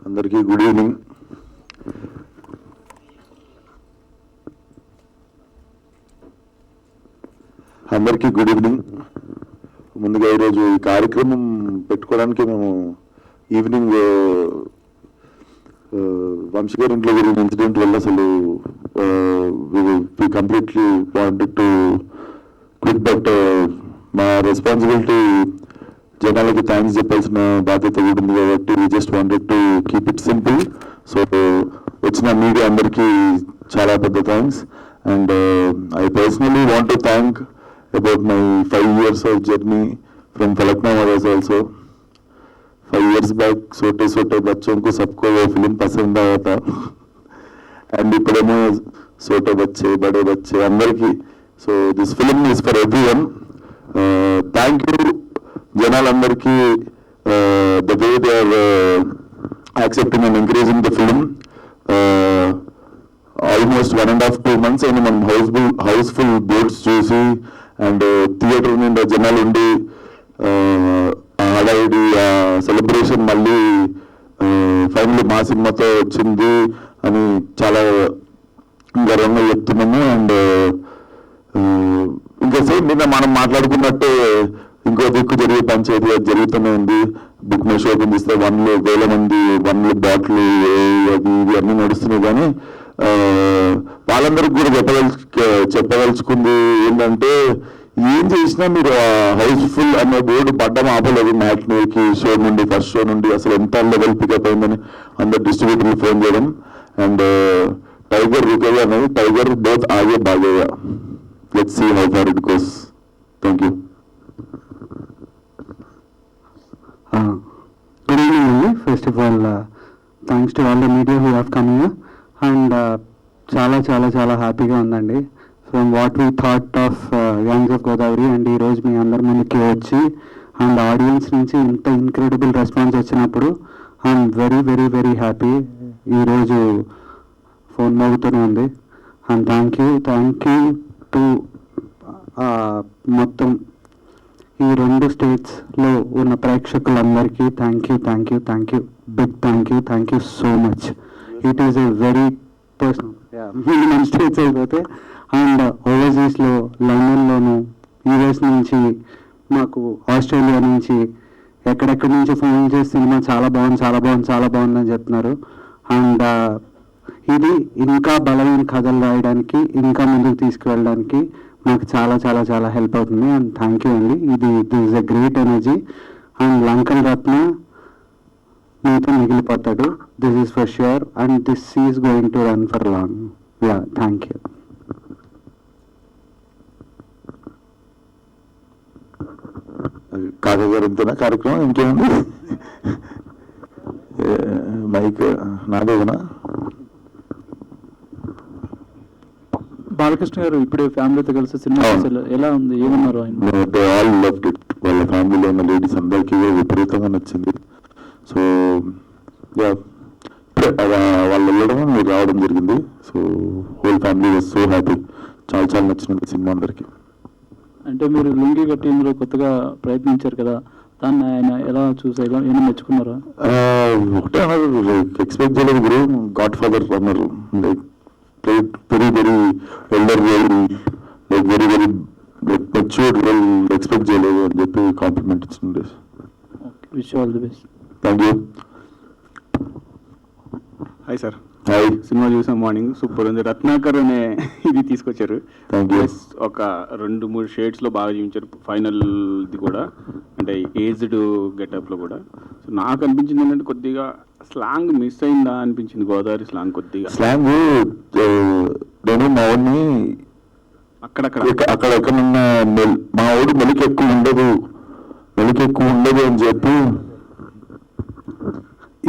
అందరికీ good evening. ముందుగా ఈరోజు ఈ కార్యక్రమం పెట్టుకోవడానికి మేము ఈవినింగ్ వంశీ గారి ఇంట్లో జరిగిన ఇన్సిడెంట్ వల్ల అసలు completely wanted to quit, but మా రెస్పాన్సిబిలిటీ జనాలకి థ్యాంక్స్ చెప్పాల్సిన బాధ్యత కూడా ఉంది కాబట్టి we just wanted to keep it simple. So వచ్చిన మీడియా అందరికీ చాలా పెద్ద thanks. And I personally want to thank about my 5 years of journey from Falaknuma was also 5 years back. छोटे बच्चों को सबको वो फिल्म पसंद आया था and इपड़ेमो छोटे बच्चे बड़े बच्चे अंदर की. So this film is for everyone. Thank you janal अंदर की the way they are accepting and encouraging the film. Almost 1.5-2 months and మనం హౌస్ఫుల్ బోర్డ్స్ చూసి అండ్ థియేటర్ నిండా జనాలు ఉండి హడావిడి సెలబ్రేషన్ మళ్ళీ ఫైనల్లీ మా సినిమాతో వచ్చింది అని చాలా గర్వంగా చెప్తున్నాము. అండ్ ఇంకా సేమ్ నిన్న మనం మాట్లాడుకున్నట్టే ఇంకో దిక్కు జరిగే పంచాయతీ జరుగుతూనే ఉంది. బుక్ మై షో ఓపెన్ చేస్తే 1,000 మంది 1 బాటిల్ అవి ఇవి అన్నీ నడుస్తున్నాయి. కానీ వాళ్ళందరికీ కూడా చెప్పదలుచుకుంది ఏంటంటే, ఏం చేసినా మీరు హౌస్ఫుల్ అనే బోర్డు పడ్డం ఆపలేదు. మ్యాట్నీకి షో నుండి ఫస్ట్ షో నుండి అసలు ఎంత లెవెల్ పికప్ అయిందని అందరు డిస్ట్రిబ్యూటర్లు ఫోన్ చేయడం. అండ్ టైగర్ రుకయ్య అనేది టైగర్ బోత్ ఆగే బాగయ్య. Let's see how far it goes. Thank you. Good evening అండి. First of all thanks to all the media who have come here. And చాలా చాలా చాలా హ్యాపీగా ఉందండి. From what we thought of youngs of Godavari and ఈరోజు మీ అందరి ముందుకి వచ్చి అండ్ ఆడియన్స్ నుంచి ఇంత ఇన్క్రెడిబుల్ రెస్పాన్స్ వచ్చినప్పుడు I'm very very very happy. ఈరోజు ఫోన్ మోగుతూనే ఉంది. అండ్ థ్యాంక్ యూ టు మొత్తం ఈ 2 స్టేట్స్లో ఉన్న ప్రేక్షకులందరికీ thank you big thank you so much. It is a very personal minimum states అయిపోతే అండ్ ఓవర్సీస్లో లండన్లోను యూఎస్ నుంచి మాకు ఆస్ట్రేలియా నుంచి ఎక్కడెక్కడి నుంచి ఫోన్ చేసి సినిమా చాలా బాగుందని చెప్తున్నారు. అండ్ ఇది ఇంకా బలమైన కథలు రాయడానికి ఇంకా ముందుకు తీసుకువెళ్ళడానికి మాకు చాలా చాలా చాలా హెల్ప్ అవుతుంది. అండ్ థ్యాంక్ యూ అండి. This is a great energy. And Lankan Ratna మీతో మిగిలిపోతాడు. This is for sure and this is going to run for long. Ya, thank you. కాకగారింతేనా కార్యక్రమం? ఇంకేముంది? మైక్ నాదేనా? బాలకృష్ణ గారు ఇప్పుడే ఫ్యామిలీతో కలిసి సినిమా ఎలా ఉంది, ఏమన్నారు ఆయన? All loved it. వాళ్ళ ఫ్యామిలీలో ఉన్న లేడీస్ అందరికీ విపరీతంగా నచ్చింది. సో వాళ్ళు వెళ్ళడం మీరు రావడం జరిగింది. So whole family was so happy. చాలా నచ్చినట్టు సినిమా అందరికి. అంటే మీరు లుంగి కట్టి ఇందులో కొత్తగా ప్రయత్నించారు కదా, దాన్ని ఆయన ఎలా చూసారు, ఏమైనా మెచ్చుకున్నారా? ఒకటే అన్నారు, ఎక్స్పెక్ట్ చేయలేదు గురు. గాడ్ ఫాదర్ అన్నారు, like very very elder role, like very very matured role, expect చేయలేదు అని చెప్పి కాంప్లిమెంట్ ఇచ్చింది. Wish all the best. Thank you. Hi sir. Hi. Cinema చూసాం, మార్నింగ్ సూపర్ ఉంది. రత్నాకర్ అనే ఇది తీసుకొచ్చారు. ఒక 2-3 షేడ్స్లో బాగా చూపించారు. ఫైనల్ది కూడా అంటే ఏజ్డ్ గెటప్లో కూడా. సో నాకు అనిపించింది ఏంటంటే కొద్దిగా స్లాంగ్ మిస్ అయిందా అనిపించింది, గోదావరి స్లాంగ్ కొద్దిగా స్లాంగ్ నేను మా వాడిని అక్కడక్కడ అక్కడెక్కడన్నా మా వాడు మెలికి ఎక్కువ ఉండదు అని చెప్పి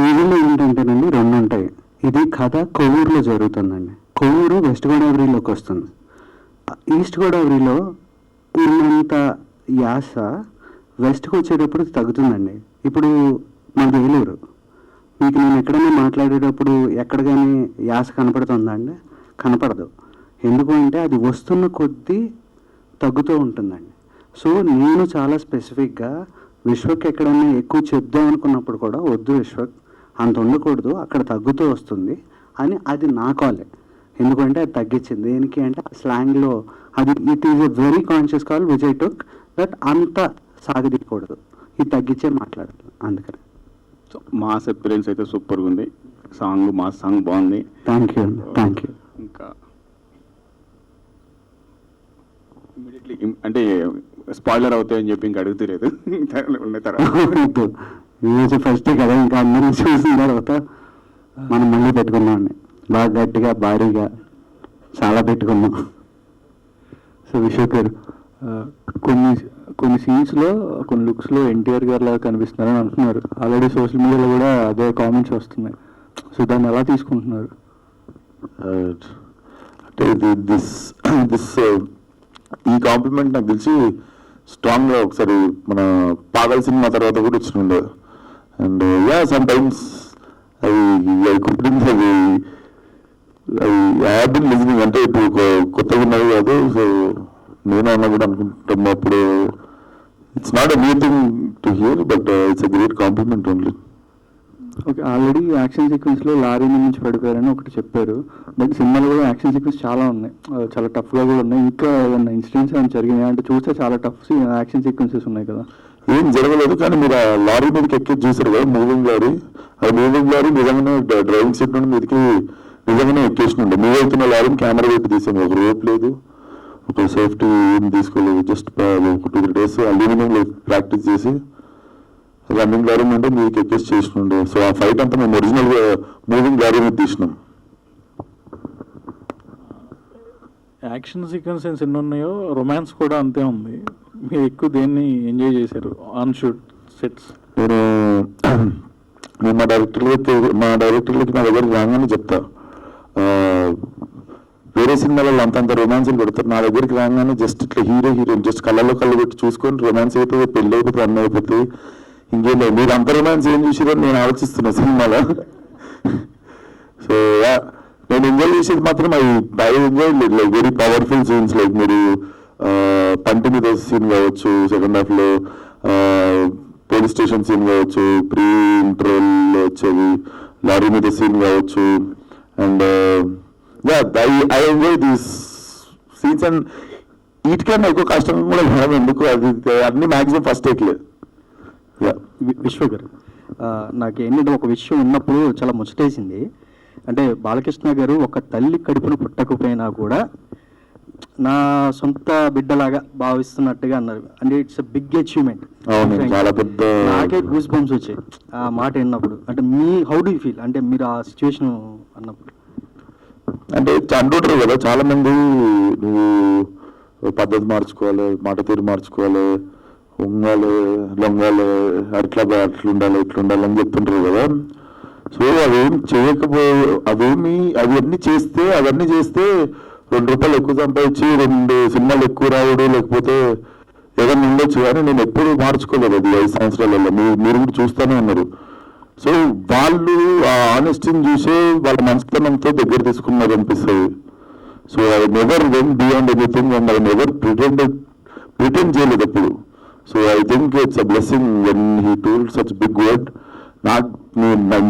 ఈవిలో ఏంటంటేనండి రెండు ఉంటాయి. ఇది కథ కొవ్వూరులో జరుగుతుందండి. కొవ్వూరు వెస్ట్ గోదావరిలోకి వస్తుంది. ఈస్ట్ గోదావరిలో ఉన్నంత యాస వెస్ట్కి వచ్చేటప్పుడు తగ్గుతుందండి. ఇప్పుడు మాది ఏలూరు, మీకు నేను ఎక్కడైనా మాట్లాడేటప్పుడు ఎక్కడ కానీ యాస కనపడుతుందా అండి? కనపడదు. ఎందుకు అంటే అది వస్తున్న కొద్దీ తగ్గుతూ ఉంటుందండి. సో నేను చాలా స్పెసిఫిక్గా విశ్వక్ ఎక్కడన్నా ఎక్కువ చెప్దాం అనుకున్నప్పుడు కూడా వద్దు విశ్వక్, అంత ఉండకూడదు, అక్కడ తగ్గుతూ వస్తుంది అని అది నా కాలే. ఎందుకంటే అది తగ్గించింది. దేనికి అంటే స్లాంగ్లో అది it is a very conscious call which I took that అంత సాగదీయకూడదు, ఇది తగ్గించే మాట్లాడాలి. అందుకని సో మాస్ అపిరెన్స్ అయితే సూపర్గా ఉంది. మాస్ సాంగ్ బాగుంది. Thank you thank you. ఇంకా ఇమీడియట్లీ అంటే స్పాయిలర్ అవుతాయని చెప్పి ఇంకా అడుగుతలేదు ఉన్న తర్వాత ఈరోజు ఫస్ట్ కదా, ఇంకా అందరూ చూసిన తర్వాత మనం మళ్ళీ పెట్టుకున్నాం. బాగా గట్టిగా భారీగా చాలా పెట్టుకున్నాం. సో విశ్వక్ గారు, కొన్ని సీన్స్లో కొన్ని లుక్స్లో ఎన్టీఆర్ గారు లాగా కనిపిస్తున్నారని అంటున్నారు. ఆల్రెడీ సోషల్ మీడియాలో కూడా అదే కామెంట్స్ వస్తున్నాయి. సో దాన్ని ఎలా తీసుకుంటున్నారు? అంటే ఈ కాంప్లిమెంట్ నాకు తెలిసి స్ట్రాంగ్గా ఒకసారి మన పాగల్ సినిమా తర్వాత కూడా వచ్చిండే. And some times I cooking I been listening. అంటే ఇప్పుడు కొత్తగా ఉన్నది కాదు. సో నేను అన్నా కూడా అనుకుంటాం అప్పుడు it's not a new thing to hear, but it's a great compliment only. Okay, already action సీక్వెన్స్లో లారీ నుంచి పడిపోయారని ఒకటి చెప్పారు. బట్ సినిమాలో కూడా యాక్షన్ సీక్వెన్స్ చాలా ఉన్నాయి, చాలా టఫ్గా కూడా ఉన్నాయి. ఇంకా ఏదైనా ఇన్సిడెంట్స్ ఏమైనా జరిగినాయి అంటే చూస్తే చాలా టఫ్ యాక్షన్ సీక్వెన్సెస్ ఉన్నాయి కదా? ఏం జరగలేదు, కానీ మీరు ఆ లారీ మీదకి ఎక్కి చూసారు కదా, మూవింగ్ లారీ. ఆ మూవింగ్ లారీ నిజంగానే డ్రైవింగ్ సీట్ నుండి మీదకి నిజంగానే ఎక్కేసినండి. మూవ్ అవుతున్న లారీని కెమెరా వైపు తీసాము. ఒక రోప్ లేదు, ఒక సేఫ్టీ ఏం తీసుకోలేదు. జస్ట్ ఒక 2-3 days అల్యూమినియంలో ప్రాక్టీస్ చేసి రన్నింగ్ లారీ నుండి మీదకి ఎక్కేసి చేసినండి. సో ఆ ఫైట్ అంతా మేము ఒరిజినల్గా మూవింగ్ లారీ మీద తీసినాం. యాక్షన్ సీక్వెన్సెస్ ఎన్ని ఉన్నాయో రొమాన్స్ కూడా అంతే ఉంది. మీరు ఎక్కువ దేన్ని ఎంజాయ్ చేశారు ఆన్ షూట్ సెట్స్? నేను మా డైరెక్టర్లకి నా దగ్గరికి రాగానే చెప్తా, వేరే సినిమాలలో అంతంత రొమాన్స్లు పెడతారు, నా దగ్గరికి రాగానే జస్ట్ ఇట్లా హీరోయిన్ జస్ట్ కళ్ళలో కళ్ళు పెట్టి చూసుకొని రొమాన్స్ అయిపోతుంది, పెళ్ళి అయిపోతుంది, అన్నీ అయిపోతుంది, ఇంకేం లేదు. మీరు అంత రొమాన్స్ ఏం చూసారని నేను ఆలోచిస్తున్నా సినిమాలో. సో నేను ఎంజాయ్ చేసేది మాత్రం I enjoy like very powerful scenes. Like మీరు పంటి మీద సీన్ కావచ్చు, సెకండ్ హాఫ్లో పోలీస్ స్టేషన్ సీన్ కావచ్చు, ప్రీ ఇంటర్వెల్లో వచ్చేది లారీ మీద సీన్ కావచ్చు. And I enjoy these scenes. And వీటికన్నా ఎక్కువ కష్టం కూడా లేదు. ఎందుకు అది అన్ని మ్యాక్సిమం ఫస్ట్ టేక్లేదు. విశ్వ గారు, నాకు ఏంటంటే ఒక విషయం ఉన్నప్పుడు చాలా ముచ్చటేసింది. అంటే బాలకృష్ణ గారు ఒక తల్లి కడుపును పుట్టకపోయినా కూడా నా సొంత బిడ్డలాగా భావిస్తున్నట్టుగా అన్నారు. అంటే ఇట్స్ ఎ బిగ్ అచీవ్మెంట్. చాలా పెద్ద. నాకే గూస్ బంప్స్ వచ్చాయి ఆ మాట విన్నప్పుడు. అంటే హౌ డూ యూ ఫీల్ అంటే మీరు ఆ సిచ్యువేషన్ అన్నప్పుడు? అంటే అంటుంటారు కదా చాలా మంది, నువ్వు పద్ధతి మార్చుకోవాలి, మాట తీరు మార్చుకోవాలి, ఉంగాలి, లొంగాలి, అట్లా ఉండాలి, ఇట్లా ఉండాలి అని చెప్తుంటారు కదా. సో అవేం చేయకపోయి అవన్నీ చేస్తే 2 రూపాయలు ఎక్కువ సంపాదించి 2 సినిమాలు ఎక్కువ రావడు, లేకపోతే ఏదైనా ఉండొచ్చు. కానీ నేను ఎప్పుడు మార్చుకోలేదు అది 5 సంవత్సరాలలో. మీరు కూడా చూస్తూనే ఉన్నారు. సో వాళ్ళు ఆ ఆనెస్టీని చూసే వాళ్ళ మనస్తత్వంతో దగ్గర తీసుకున్నారు అనిపిస్తుంది. So I never went beyond anything and I never pretend చేయలేదు ఎప్పుడు. So I think it's a blessing when he told such big word.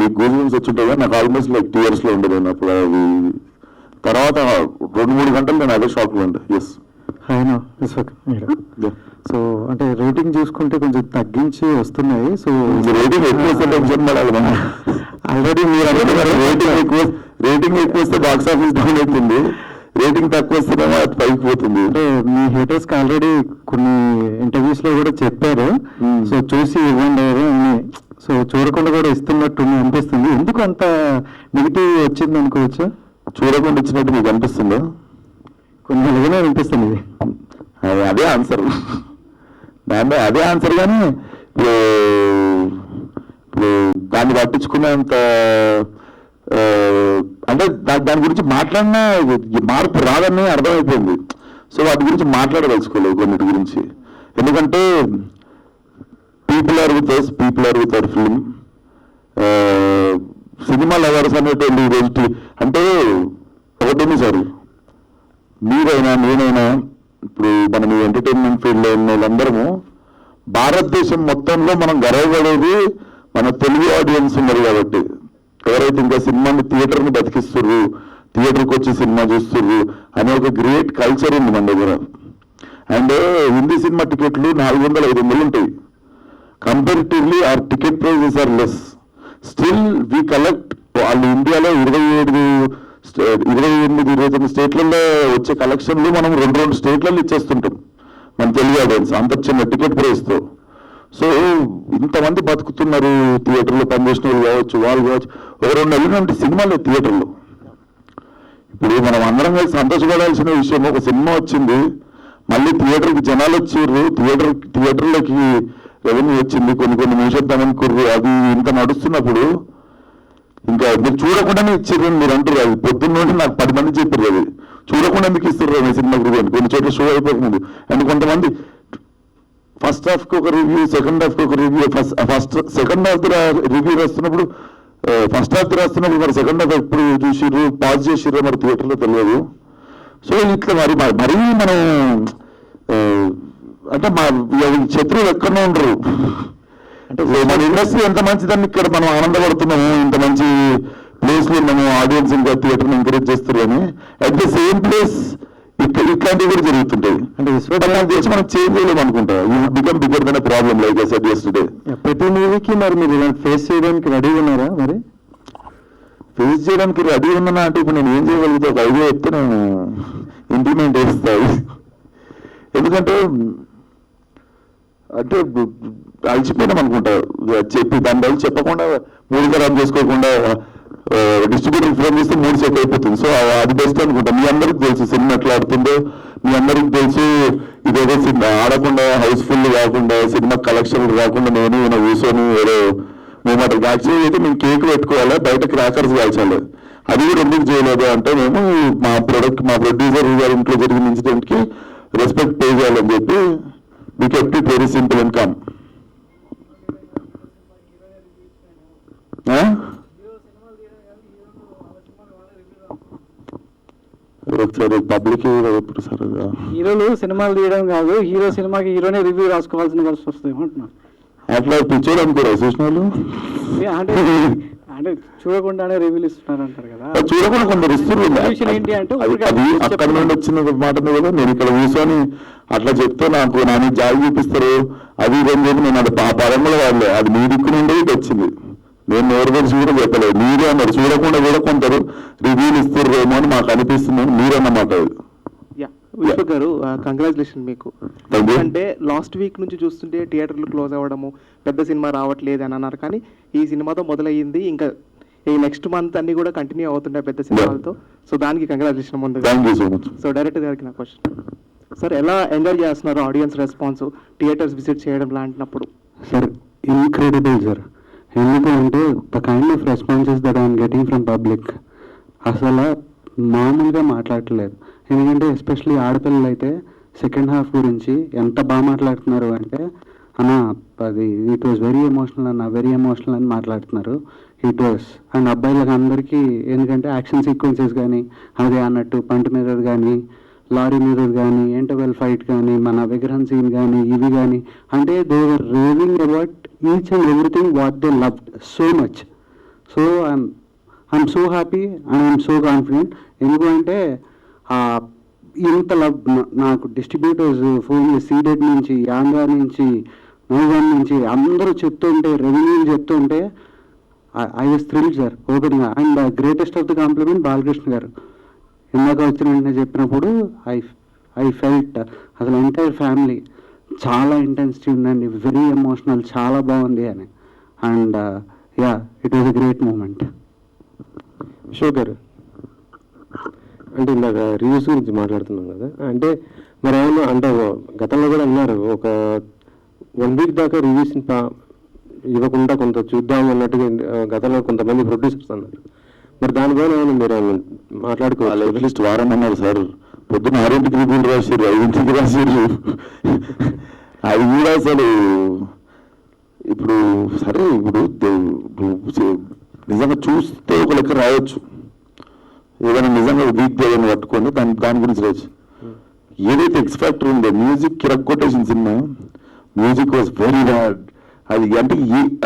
మీకు గూస్ వచ్చింటాయి, నాకు ఆల్మోస్ట్ లైక్ టీయర్స్లో ఉండేది అప్పుడు. అది తర్వాత 2-3 గంటలు నేను అదే షాక్లో ఉండే. ఎస్ అయినా సో అంటే రేటింగ్ చూసుకుంటే కొంచెం తగ్గించి వస్తున్నాయి. సో రేటింగ్ ఎక్కువ వస్తే టెన్షన్ పడాలి మనం. ఆల్రెడీ మీరు రేటింగ్ ఎక్కువ వస్తే బాక్స్ ఆఫీస్ డౌన్ అవుతుంది, రేటింగ్ తక్కువ వస్తేనేమో అది పైకి పోతుంది. అంటే మీ హేటర్స్కి ఆల్రెడీ కొన్ని ఇంటర్వ్యూస్లో కూడా చెప్పారు. సో చూసి ఇవ్వండి అని. సో చూడకుండా కూడా ఇస్తున్నట్టు అనిపిస్తుంది. ఎందుకు అంత నెగిటివ్ వచ్చింది అనుకోవచ్చు? చూడకుండా ఇచ్చినట్టు మీకు అనిపిస్తుందా? కొన్ని నెలగానే అనిపిస్తుంది ఇది. అదే ఆన్సర్, అదే ఆన్సర్. కానీ ఇప్పుడు దాన్ని పట్టించుకునేంత అంటే దాని గురించి మాట్లాడినా మార్పు రాదని అర్థమైపోయింది. సో వాటి గురించి మాట్లాడదలుచుకోలేదు కొన్నిటి గురించి. ఎందుకంటే people are with us, people are with our film. Cinema lovers అనేటువంటి రోజు అంటే ఒకటేమి సార్, మీరైనా నేనైనా ఇప్పుడు మనం ఈ ఎంటర్టైన్మెంట్ ఫీల్డ్లో ఉన్న వాళ్ళందరము భారతదేశం మొత్తంలో మనం గర్వపడేది మన తెలుగు ఆడియన్స్ ఉన్నారు కాబట్టి. ఎవరైతే ఇంకా సినిమాని థియేటర్ని బతికిస్తుర్రు, థియేటర్కి వచ్చి సినిమా చూస్తుర్రు అనే ఒక గ్రేట్ కల్చర్ ఉంది మన దగ్గర. అండ్ హిందీ సినిమా టికెట్లు 400-500 ఉంటాయి. Comparatively are ticket prices are less. Still we collect వాళ్ళు ఇండియాలో 28-29 స్టేట్లలో వచ్చే కలెక్షన్లు మనం 2 స్టేట్లలో ఇచ్చేస్తుంటాం మన తెలుగు ఆడియన్స్ అంత చిన్న టికెట్ ప్రైస్తో. సో ఇంతమంది బతుకుతున్నారు థియేటర్లో పనిచేసిన వాళ్ళు కావచ్చు, వాళ్ళు కావచ్చు. ఒక 2 నెలల నుండి సినిమాలు థియేటర్లో. ఇప్పుడు మనం అందరం కలిసి సంతోషపడాల్సిన విషయం, ఒక సినిమా వచ్చింది, మళ్ళీ థియేటర్కి జనాలు వచ్చారు, థియేటర్లోకి రెవెన్యూ వచ్చింది, కొన్ని నిమిషాలు కుర్రు, అది ఇంత నడుస్తున్నప్పుడు ఇంకా మీరు చూడకుండానే ఇచ్చారు మీరు అంటారు. అది పొద్దున్న నుండి నాకు 10 మంది చెప్పారు, అది చూడకుండా ఎందుకు ఇస్తారు మీ సినిమా రివ్యూ అని. కొన్ని చోట్ల షో అయిపోతుంది. అండ్ కొంతమంది ఫస్ట్ హాఫ్కి ఒక రివ్యూ, సెకండ్ హాఫ్కి ఒక రివ్యూ. సెకండ్ హాఫ్ రివ్యూ రాస్తున్నప్పుడు ఫస్ట్ హాఫ్ రాస్తున్నప్పుడు మరి సెకండ్ హాఫ్ ఎప్పుడు చూసిర్రు, పాజ్ చేసిర్రు మరి థియేటర్లో తెలియదు. సో ఇట్లా మరీ మనం అంటే మా శత్రువులు ఎక్కడనే ఉండరు. అంటే మన ఇండస్ట్రీ ఎంత మంచిదని ఇక్కడ మనం ఆనందపడుతున్నాము, ఇంత మంచి ప్లేస్లో ఉన్నాము, ఆడియన్స్ ఇంకా థియేటర్ని ఎంకరేజ్ చేస్తారు. అని అట్ ద సేమ్ ప్లేస్ ఇట్లాంటివి కూడా జరుగుతుంటాయి. అంటే నాకు తెలిసి మనం చేంజ్ చేయలేము అనుకుంటా. You would become bigger than problem like I said yesterday. ప్రతి మూవీకి మరి మీరు ఫేస్ చేయడానికి రెడీ ఉన్నారా? మరి ఫేస్ చేయడానికి రెడీ ఉన్నానా అంటే ఇప్పుడు నేను ఏం చేయగలుగుతా, ఒక ఐడియా చెప్తే నేను ఇంప్లిమెంట్ చేస్తాను. ఎందుకంటే అంటే అలసిపోయినాం అనుకుంటా చెప్పి, దాని బదులు చెప్పకుండా 3 ఖరాబ్ చేసుకోకుండా డిస్ట్రిబ్యూటర్ ఫోన్ చేస్తే 3 సెట్ అయిపోతుంది. సో అది బెస్ట్ అనుకుంటా. మీ అందరికి తెలుసు సినిమా ఎట్లా ఆడుతుందో, మీ అందరికి తెలుసు. ఇదేదో సినిమా ఆడకుండా హౌస్ఫుల్ కాకుండా సినిమా కలెక్షన్లు రాకుండా నేను కూర్చొని ఏదో మేము అట్లా యాక్చువల్గా అయితే మేము కేక్ పెట్టుకోవాలి, బయట క్రాకర్స్ కాల్చాలి. అది కూడా ఎందుకు చేయలేదు అంటే మేము మా ప్రొడ్యూసర్ గారి ఇంట్లో జరిగిన ఇన్సిడెంట్కి రెస్పెక్ట్ పే చేయాలని చెప్పి we kept it very simple and calm. ఒకసారి పబ్లిక్ ఎప్పుడు సార్ హీరోలు సినిమాలు తీయడం కాదు, హీరో సినిమాకి హీరోనే రివ్యూ రాసుకోవాల్సిన పరిస్థితి వస్తుంది అంటున్నా. అట్లా పిచ్చోడు అనుకోరా చూసిన వాళ్ళు? అంటే చూడకుండానే రివ్యూలు ఇస్తున్నారు అంటారు కదా. చూడకుండా కొందరు ఇస్తున్నారు. ఏంటి అంటే అది అక్కడ నుండి వచ్చిన మాట కదా. నేను ఇక్కడ కూర్చొని అట్లా చెప్తే నాకు జాలి చూపిస్తారు, అది ఇదని చెప్పి నేను అది ఆ పదంలో వాడలే. అది మీ దిక్కు నుండి వచ్చింది. నేను నోరు తెరిచి కూడా చెప్పలేదు. మీరే అన్నారు చూడకుండా కూడా కొందరు రివ్యూలు ఇస్తారేమో అని మాకు అనిపిస్తుంది. మీరన్నమాట. విశ్వ గారు కంగ్రాచులేషన్ మీకు. ఎందుకంటే లాస్ట్ వీక్ నుంచి చూస్తుంటే థియేటర్లు క్లోజ్ అవ్వడము, పెద్ద సినిమా రావట్లేదు అని అన్నారు. కానీ ఈ సినిమాతో మొదలయ్యింది, ఇంకా ఈ నెక్స్ట్ మంత్ అన్ని కూడా కంటిన్యూ అవుతుంటాయి పెద్ద సినిమాలతో. సో దానికి కంగ్రాచులేషన్ ముందు. సో డైరెక్టర్ గారికి నా క్వశ్చన్, సార్ ఎలా ఎంజాయ్ చేస్తున్నారు ఆడియన్స్ రెస్పాన్స్ థియేటర్స్ విజిట్ చేయడం లాంటినప్పుడు? Sir incredible sir. ఎందుకు అంటే the kind of responses that I'm getting from public అసలు మామూలుగా మాట్లాడట్లేదు. ఎందుకంటే ఎస్పెషలీ ఆడపిల్లలు అయితే సెకండ్ హాఫ్ గురించి ఎంత బాగా మాట్లాడుతున్నారు అంటే, అన్న అది ఇట్ వాజ్ వెరీ ఎమోషనల్ అన్న, వెరీ ఎమోషనల్ అని మాట్లాడుతున్నారు. It was. అండ్ అబ్బాయిలకు అందరికీ ఎందుకంటే యాక్షన్ సీక్వెన్సెస్ కానీ అదే అన్నట్టు పంట మీద కానీ లారీ మీద కానీ ఇంటర్వెల్ ఫైట్ కానీ మన విగ్రహం సీన్ కానీ ఇవి కానీ అంటే they were raving about each and everything what they loved so much. So I'm so happy and I'm so confident. ఎందుకంటే ఇంత లవ్ నాకు డిస్ట్రిబ్యూటర్స్ ఫోన్ సీడెడ్ నుంచి, యాంగా నుంచి, నైవాన్ నుంచి అందరూ చెప్తుంటే, రెవెన్యూలు చెప్తుంటే ఐ వాజ్ థ్రిల్డ్ సార్ ఓపెన్గా. And greatest of the compliment Balakrishna garu ఇందాక వచ్చిన వెంటనే చెప్పినప్పుడు ఐ ఫెల్ట్ అసలు ఎంటైర్ ఫ్యామిలీ చాలా ఇంటెన్సిటీ ఉందండి, వెరీ ఎమోషనల్, చాలా బాగుంది అని. And yeah, it was a great moment. Ashok garu, అంటే ఇందాక రివ్యూస్ గురించి మాట్లాడుతున్నాం కదా, అంటే మరి ఏమన్నా అంటే గతంలో కూడా అన్నారు ఒక 1 వీక్ దాకా రివ్యూస్ ఇవ్వకుండా కొంత చూద్దాం అన్నట్టుగా గతంలో కొంతమంది ప్రొడ్యూసర్స్ అన్నారు. మరి దానిపైన ఏమైనా మీరు మాట్లాడుకోవాలి? అట్లీస్ట్ వారం అన్నారు సార్. పొద్దున్న 6ంటికి రివ్యూలు రాశారు, 5ంటికి రాశారు. అది కూడా అసలు ఇప్పుడు సరే, ఇప్పుడు నిజంగా చూస్తే ఒక లెక్క రాయొచ్చు, ఏదైనా నిజంగా వీక్ ఏదైనా పట్టుకొని దాని గురించి రాయొచ్చు. ఏదైతే ఎక్స్ ఫ్యాక్టర్ ఉందో, మ్యూజిక్ కిరక్కొట్టేసిన సినిమా, మ్యూజిక్ వాజ్ వెరీ బ్యాడ్. అది అంటే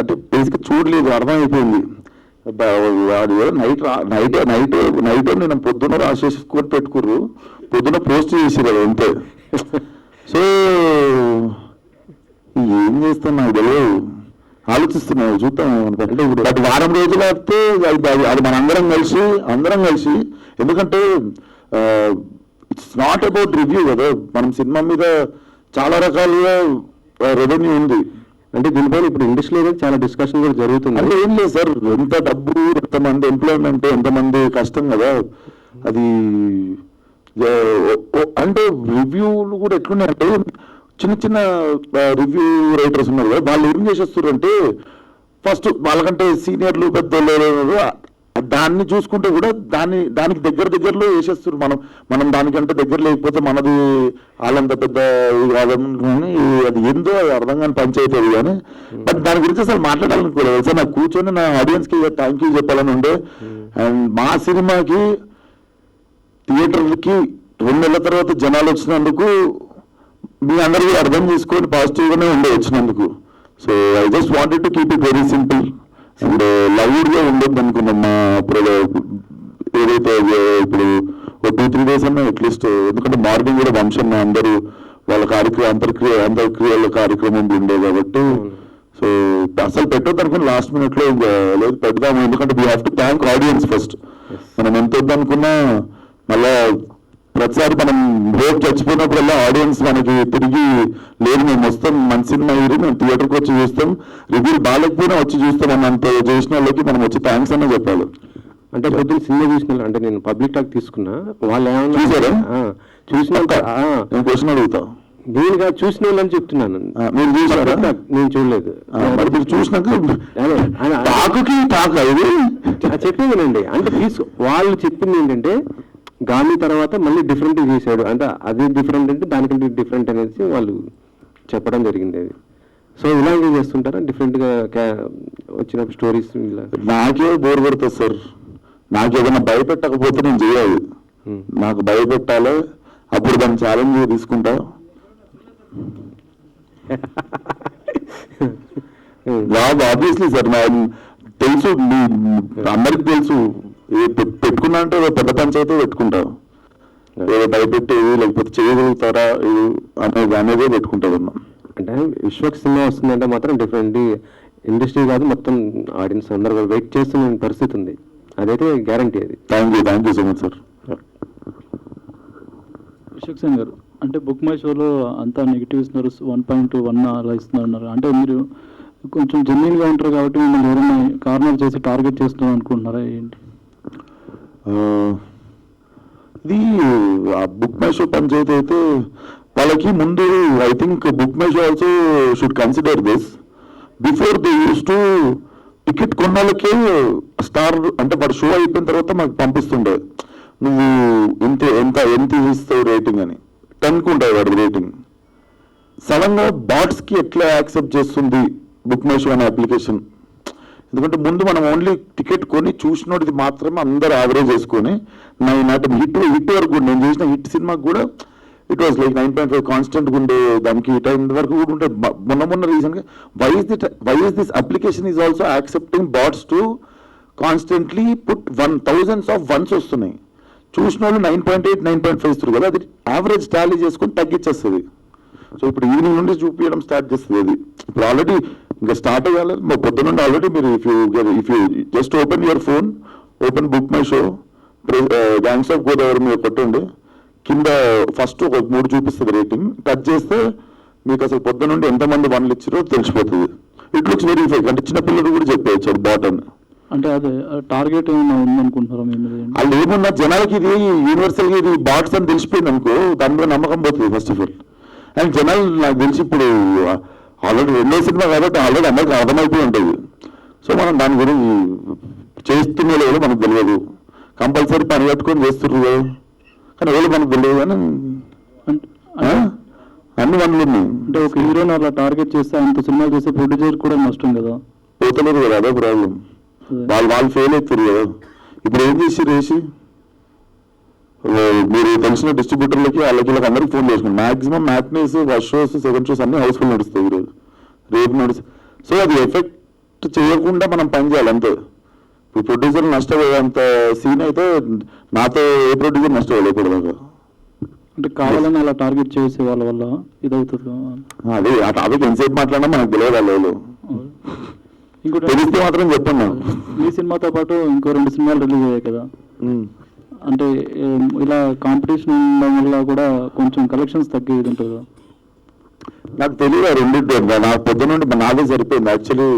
అంటే బేసిక్గా చూడలేదు, అర్థమైపోయింది. వాడు నైట్ నేను పొద్దున్న రాసేసుకొని పెట్టుకుర్రు, పొద్దున్న పోస్ట్ చేసారు అది అంతే. సో ఏం చేస్తాను నాకు తెలియదు, ఆలోచిస్తున్నావు చూద్దాం అనుకుంటే. ఇప్పుడు అది వారం రోజులు అయితే అది మన అందరం కలిసి, ఎందుకంటే ఇట్స్ నాట్ అబౌట్ రివ్యూ కదా, మనం సినిమా మీద చాలా రకాలుగా రెవెన్యూ ఉంది. అంటే దీనిపైన ఇప్పుడు ఇండస్ట్రీలో చాలా డిస్కషన్ కూడా జరుగుతుంది. అంటే ఏం లేదు సార్, ఎంత డబ్బు, ఎంతమంది ఎంప్లాయ్మెంట్, ఎంతమంది కష్టం కదా అది. అంటే రివ్యూలు కూడా ఎట్లున్నాయంటే, చిన్న రివ్యూ రైటర్స్ ఉన్నారు కదా, వాళ్ళు ఏం చేసేస్తారు అంటే ఫస్ట్ వాళ్ళకంటే సీనియర్లు పెద్దోళ్ళు దాన్ని చూసుకుంటే కూడా దానికి దగ్గరలో వేసేస్తారు. మనం దానికంటే దగ్గర లేకపోతే మనది వాళ్ళంత పెద్ద కాదని, అది ఏందో అది అర్థం కాని పంచాయతీ అది. కానీ బట్ దాని గురించి అసలు మాట్లాడాలనుకోలేదు సార్. నాకు కూర్చొని నా ఆడియన్స్కి థ్యాంక్ యూ చెప్పాలని ఉండే. అండ్ మా సినిమాకి థియేటర్కి 2 నెలల తర్వాత జనాలు వచ్చినందుకు మీ అందరికీ అర్థం చేసుకొని పాజిటివ్గానే ఉండే వచ్చినందుకు. So I just wanted to keep it very simple and లౌడ్గా ఉండొద్దు అనుకున్నాం. మా ఏదైతే ఇప్పుడు 2-3 days అన్నా అట్లీస్ట్, ఎందుకంటే మార్నింగ్ కూడా వంశం అందరూ వాళ్ళ అంతర్క్రియల కార్యక్రమం ఉండే కాబట్టి. సో అసలు పెట్టొద్దు అనుకుని లాస్ట్ మినిట్లో లేదు పెడదాము, ఎందుకంటే we have to thank audience first. మనం ఎంత వద్దనుకున్నా మళ్ళా ప్రతిసారి మనం రేపు చచ్చిపోయినప్పుడల్లా ఆడియన్స్ మనకి తిరిగి లేదు మేము వస్తాం, మన సినిమా ఇది మేము థియేటర్కి వచ్చి చూస్తాం, రివ్యూ బాగాలేకపోయినా వచ్చి చూస్తాం అన్నంత చేసిన వాళ్ళకి మనం వచ్చి థ్యాంక్స్ అనే చెప్పాలి. అంటే పొద్దున్న సినిమా చూసిన అంటే నేను పబ్లిక్ టాక్ తీసుకున్నా, వాళ్ళు ఏమన్నా చూసారా? చూసినాక నేను క్వశ్చన్ అడుగుతా, దీనిగా చూసిన వాళ్ళని చెప్తున్నాను. మీరు చూసారా? నేను చూడలేదు. మరి మీరు చూసినాక టాక్ ఇది చెప్పిందండి. అంటే వాళ్ళు చెప్పింది ఏంటంటే గాలి తర్వాత మళ్ళీ డిఫరెంట్ చేశాడు, అంటే అది డిఫరెంట్ అంటే దానికంటే డిఫరెంట్ అనేసి వాళ్ళు చెప్పడం జరిగింది. అది సో ఇలాగే చేస్తుంటారా డిఫరెంట్గా వచ్చినప్పుడు స్టోరీస్? నాకే బోర్ కొడుతుంది సార్. నాకు ఏదైనా భయపెట్టకపోతే నేను చేయాలి, నాకు భయపెట్టాలి, అప్పుడు దాన్ని ఛాలెంజ్ తీసుకుంటా. ఆబ్వియస్లీ సార్, తెలుసు, అందరికి తెలుసు, పెట్టుకున్నా అంటే పెద్ద పంచాయతీ పెట్టుకుంటా, ఏదో భయపెట్టేది లేకపోతే చేయగలుగుతారా అనేదే పెట్టుకుంటారు. అంటే విశ్వక్ సినిమా వస్తుందంటే మాత్రం డిఫరెంట్ ఇండస్ట్రీ కాదు, మొత్తం ఆడియన్స్ అందరూ వెయిట్ చేస్తున్న పరిస్థితి ఉంది, అదైతే గ్యారంటీ. అది thank you so much sir. Vishwak Sen గారు, అంటే బుక్ మై షోలో అంతా నెగిటివ్ ఇస్తున్నారు, 1.1 అలా ఇస్తున్నారు. అంటే మీరు కొంచెం జెన్యున్గా ఉంటారు కాబట్టి మిమ్మల్ని ఎవరైనా కార్నర్ చేసి టార్గెట్ చేస్తున్నారు అనుకుంటున్నారా ఏంటి? ఇది ఆ బుక్ మై షో పంచాయతీ అయితే వాళ్ళకి ముందు I think book my show also should consider this before they use to ticket కొన్న వాళ్ళకే స్టార్ అంటే వాడు షో అయిపోయిన తర్వాత మాకు పంపిస్తుండే, నువ్వు ఎంత ఇస్తావు రేటింగ్ అని, 10కు ఉంటుంది వాడి రేటింగ్. సడన్గా బాట్స్కి ఎట్లా యాక్సెప్ట్ చేస్తుంది బుక్ మై షో అనే అప్లికేషన్? ఎందుకంటే ముందు మనం ఓన్లీ టికెట్ కొని చూసినోడిది మాత్రమే అందరు యావరేజ్ చేసుకొని హిట్ వరకు నేను చేసిన హిట్ సినిమాకి కూడా ఇట్ వాజ్ లైక్ 9.5 కాన్స్టెంట్గా ఉండే, దానికి టైం వరకు కూడా ఉంటే మొన్న రీసెంట్గా why is this application is also accepting bots to constantly put 1000s of ones వస్తున్నాయి. చూసిన వాళ్ళు 9.8, 9.5 ఇస్తారు కదా, అది యావరేజ్ టాలీ చేసుకొని తగ్గించేస్తుంది. సో ఇప్పుడు ఈవినింగ్ నుండి చూపించడం స్టార్ట్ చేస్తుంది. అది ఇప్పుడు ఆల్రెడీ ఇంకా స్టార్ట్ అయ్యాలి, మా పొద్దున నుండి ఆల్రెడీ మీరు if you just open your phone, open book my show, gangs of Godavari మీద కొట్టండి, కింద ఫస్ట్ ఒక 3 చూపిస్తుంది రేటింగ్, టచ్ చేస్తే మీకు అసలు పొద్దున నుండి ఎంతమంది 1లు ఇచ్చారో తెలిసిపోతుంది. It looks very fake. అంటే చిన్న పిల్లలు కూడా చెప్పవచ్చు అది బాట్ అని. అంటే అదే టార్గెట్ ఏమైనా ఉందనుకుంటున్నారా మీ మీద? వాళ్ళు ఏమున్నా జనాలకి ఇది యూనివర్సల్గా ఇది బాట్స్ అని తెలిసిపోయింది అనుకో, దాని మీద నమ్మకం పోతుంది ఫస్ట్ ఆఫ్ ఆల్. అండ్ జనాలు నాకు తెలిసి ఇప్పుడు ఆల్రెడీ 2వ సినిమా కాబట్టి ఆల్రెడీ అందరికీ అర్థమైపోయి ఉంటుంది. సో మనం దాని గురించి చేస్తున్న లేదో మనకు తెలియదు, కంపల్సరీ పని కట్టుకొని చేస్తున్నారు కదా, కానీ ఎవరు మనకు తెలియదు. కానీ అన్ని వన్లు ఉన్నాయి. అంటే ఒక హీరోని అలా టార్గెట్ చేస్తే అంత సినిమాలు చేస్తే ప్రొడ్యూసర్ కూడా నష్టం కదా, పోతలేదు కదా, అదే ప్రాబ్లం. వాళ్ళు ఫెయిల్ అవుతారు కదా. ఇప్పుడు ఏం చేసి మీరు తెలిసిన డిస్ట్రిబ్యూటర్లకి వాళ్ళకి అందరికి ఫోన్ చేసుకున్నాం. Maximum matinees, first shows, second shows అన్ని హౌస్ఫుల్ నడుస్తాయి ఈరోజు, రేపు నడుస్తాయి. సో అది ఎఫెక్ట్ చేయకుండా మనం పని చేయాలి అంతే. ఇప్పుడు ప్రొడ్యూసర్ నష్టపోయేంత సీన్ అయితే నాతో ఏ ప్రొడ్యూసర్ నష్టపోలేకూడదు. అంటే కావాలని అలా టార్గెట్ చేసే వాళ్ళ వల్ల ఇదవుతుంది. అదే ఆ టాపిక్ ఎంతసేపు మాట్లాడినా మనకు తెలియదు వాళ్ళు. ఇంకోటి తెలిస్తే మాత్రం చెప్పండి. ఈ సినిమాతో పాటు ఇంకో 2 సినిమాలు రిలీజ్ అయ్యాయి కదా, అంటే ఇలా కాంపిటీషన్ ఉండడం వల్ల కూడా కొంచెం కలెక్షన్స్ తగ్గేది ఉంటుంది. నాకు తెలియదు ఆ రెండింటి, నాకు పొద్దున నుండి నాదే సరిపోయింది యాక్చువల్లీ.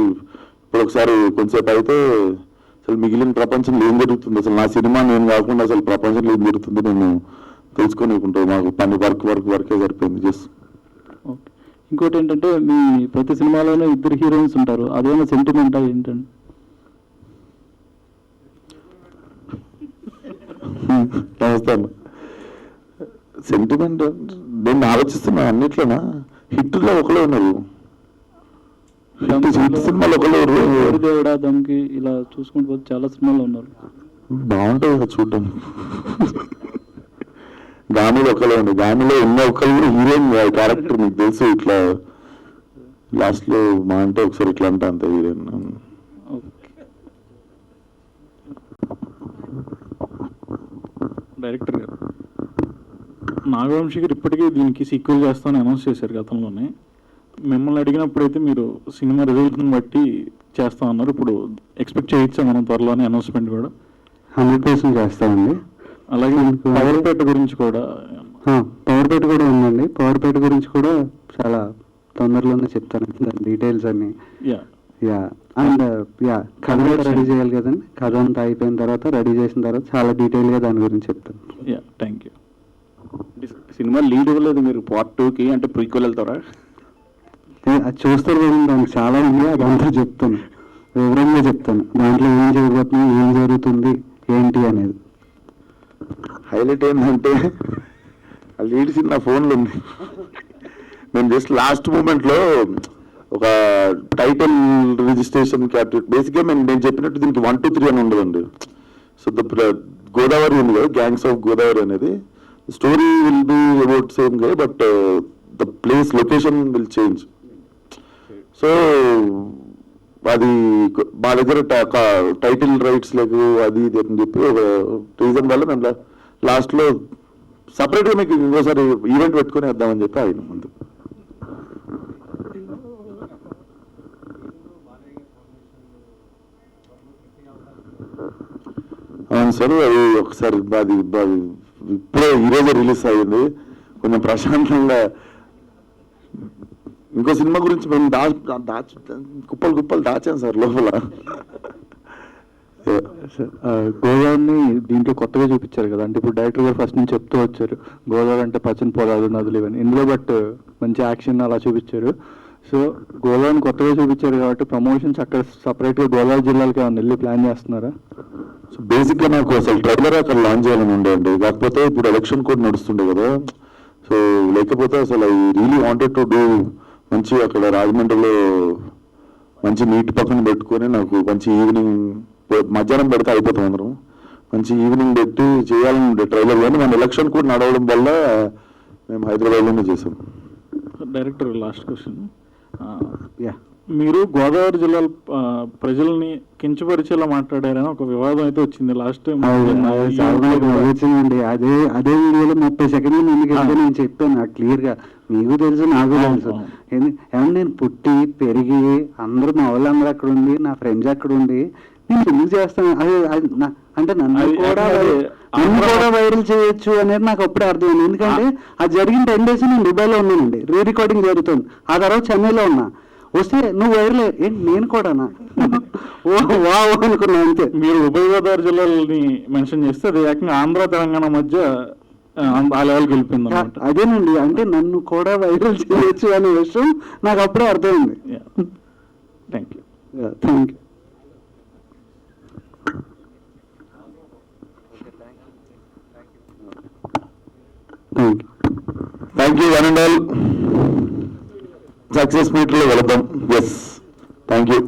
ఇప్పుడు ఒకసారి కొంతసేపు అయితే అసలు మిగిలిన ప్రపంచంలో ఏం జరుగుతుంది, అసలు నా సినిమా నేను కాకుండా అసలు ప్రపంచంలో ఏం జరుగుతుంది నేను తెలుసుకోనికుంటాను. మాకు పని వర్కే సరిపోయింది జస్ట్. ఓకే. ఇంకోటి ఏంటంటే మీ ప్రతి సినిమాలోనే 2 హీరోయిన్స్ ఉంటారు, అదేమైనా సెంటిమెంటా ఏంటండి? నమస్తే అన్న. సెంటిమెంట్ నేను ఆలోచిస్తున్నా అన్నిట్లోనా హిట్లో ఒకరే ఉన్నారు. హిట్ సినిమాలు ఒకరే దేవుడా దమ్కి ఇలా చూసుకుంటూ పోతే చాలా సినిమాలు ఉన్నారు. బాగుంటుంది కదా చూడడం. గామిలో ఒకరే ఉంది, గామిలో ఎన్నో ఒకరు కూడా హీరోయిన్ క్యారెక్టర్ మీకు తెలుసు. ఇట్లా లాస్ట్ లో మా అంటే ఒకసారి ఇట్లా అంటే అంత హీరోయిన్. డైరెక్టర్ గారు, నాగవంశీ గారు ఇప్పటికే దీనికి సీక్వెల్ చేస్తామని అనౌన్స్ చేశారు గతంలోనే. మిమ్మల్ని అడిగినప్పుడైతే మీరు సినిమా రిజల్ట్ని బట్టి చేస్తామన్నారు. ఇప్పుడు ఎక్స్పెక్ట్ చేయొచ్చా మనం త్వరలోనే అనౌన్స్మెంట్ కూడా? 100% చేస్తామండి. అలాగే పవర్పేట గురించి కూడా పవర్పేట కూడా ఉందండి. పవర్పేట గురించి కూడా చాలా తొందరలోనే చెప్తాను దాని డీటెయిల్స్ అన్ని. అండ్ కథ కూడా రెడీ చేయాలి కదండి. కథ అంతా అయిపోయిన తర్వాత రెడీ చేసిన తర్వాత చాలా డీటెయిల్గా దాని గురించి చెప్తాను. Thank you. సినిమా లీడ్ ఇవ్వలేదు మీరు పార్ట్ 2కి, అంటే ప్రీక్వెల్ వెళ్తారా? అది చూస్తారు కదండి, దానికి చాలా ఉంది. అదంతా చెప్తాను, వివరంగా చెప్తాను. దాంట్లో ఏం జరగబోతుంది, ఏం జరుగుతుంది, ఏంటి అనేది. హైలైట్ ఏంటంటే ఆ లీడ్ సీన్ నా ఫోన్లో ఉంది. నేను జస్ట్ లాస్ట్ మూమెంట్లో ఒక టైటిల్ రిజిస్ట్రేషన్ క్యాప్చర్ బేసిక్గా నేను చెప్పినట్టు దీనికి 1, 2, 3 అని ఉండదండి. సో గోదావరి ఉంది కదా, గ్యాంగ్స్ ఆఫ్ గోదావరి అనేది. Story will be about same గా, but the place location will change. So అది మా దగ్గర టైటిల్ రైట్స్ లేకు అది ఇది అని చెప్పి ఒక రీజన్ వల్ల మేము లాస్ట్లో సపరేట్గా మీకు ఇంకోసారి ఈవెంట్ పెట్టుకొని వేద్దామని చెప్పి ఆయన ముందు. అవును సార్, అది ఒకసారి అది ఇప్పుడే ఈరోజే రిలీజ్ అయ్యింది. కొంచెం ప్రశాంతంగా ఇంకో సినిమా గురించి మేము కుప్పలు దాచాం సార్ లోపల. గోదావరిని దీంట్లో కొత్తగా చూపించారు కదా, అంటే ఇప్పుడు డైరెక్టర్ గారు ఫస్ట్ నుంచి చెప్తూ వచ్చారు గోదావరి అంటే పచ్చని పొలాలు, నదులు ఇవన్నీ. ఇందులో బట్ మంచి యాక్షన్ అలా చూపించారు. సో గోదావరిని కొత్తగా చూపించారు కాబట్టి ప్రమోషన్స్ అక్కడ సపరేట్గా గోదావరి జిల్లాలకి ఏమైనా వెళ్ళి ప్లాన్ చేస్తున్నారా? సో బేసిక్గా నాకు అసలు ట్రైలర్ అక్కడ లాంచ్ చేయాలని ఉండేయండి. కాకపోతే ఇప్పుడు ఎలక్షన్ కూడా నడుస్తుండే కదా, సో లేకపోతే అసలు I really wanted to do మంచి అక్కడ రాజమండ్రిలో మంచి నీటి పక్కన పెట్టుకొని నాకు మంచి ఈవినింగ్ మధ్యాహ్నం పెడితే అయిపోతాం అందరం. మంచి ఈవినింగ్ పెట్టి చేయాలని ఉండే ట్రైలర్, కానీ మన ఎలక్షన్ కూడా నడవడం వల్ల మేము హైదరాబాద్లోనే చేసాం. డైరెక్టర్ లాస్ట్ క్వశ్చన్, మీరు గోదావరి జిల్లాల ప్రజల్ని కించపరిచేలా మాట్లాడారని ఒక వివాదం అయితే వచ్చింది లాస్ట్ టైం. వచ్చిందండి. అదే వీడియోలో 30 సెకండ్లు ముందుకెళ్తే నేను చెప్పాను క్లియర్గా. మీకు తెలుసు, నాకు తెలుసు. ఏమన్నా నేను పుట్టి పెరిగి అందరూ మా వాళ్ళందరూ అక్కడ ఉండి, నా ఫ్రెండ్స్ అక్కడ ఉండి నేను ఎందుకు చేస్తాను అంటే నన్ను కూడా వైరల్ చేయొచ్చు అనేది నాకు అప్పుడే అర్థమైంది. ఎందుకంటే అది జరిగిన 10 days నేను దుబాయ్లో ఉన్నానండి, రీ రికార్డింగ్ జరుగుతుంది. ఆ తర్వాత చెన్నైలో ఉన్నా. వస్తే నువ్వు వైరల్ ఏంటి నేను కూడానా ఓ వావ్ అనుకున్నా అంతే. మీరు ఉభయ గోదావరి జిల్లాలని మెన్షన్ చేస్తే అది ఏకంగా ఆంధ్ర తెలంగాణ మధ్య ఆ లెవెల్కి వెళ్ళిపోయింది అనమాట. అదేనండి, అంటే నన్ను కూడా వైరల్ చేయొచ్చు అనే విషయం నాకు అప్పుడే అర్థమైంది. Thank you. Thank you. Thank you one and all. Success మీట్లో వెళదాం. Yes, thank you.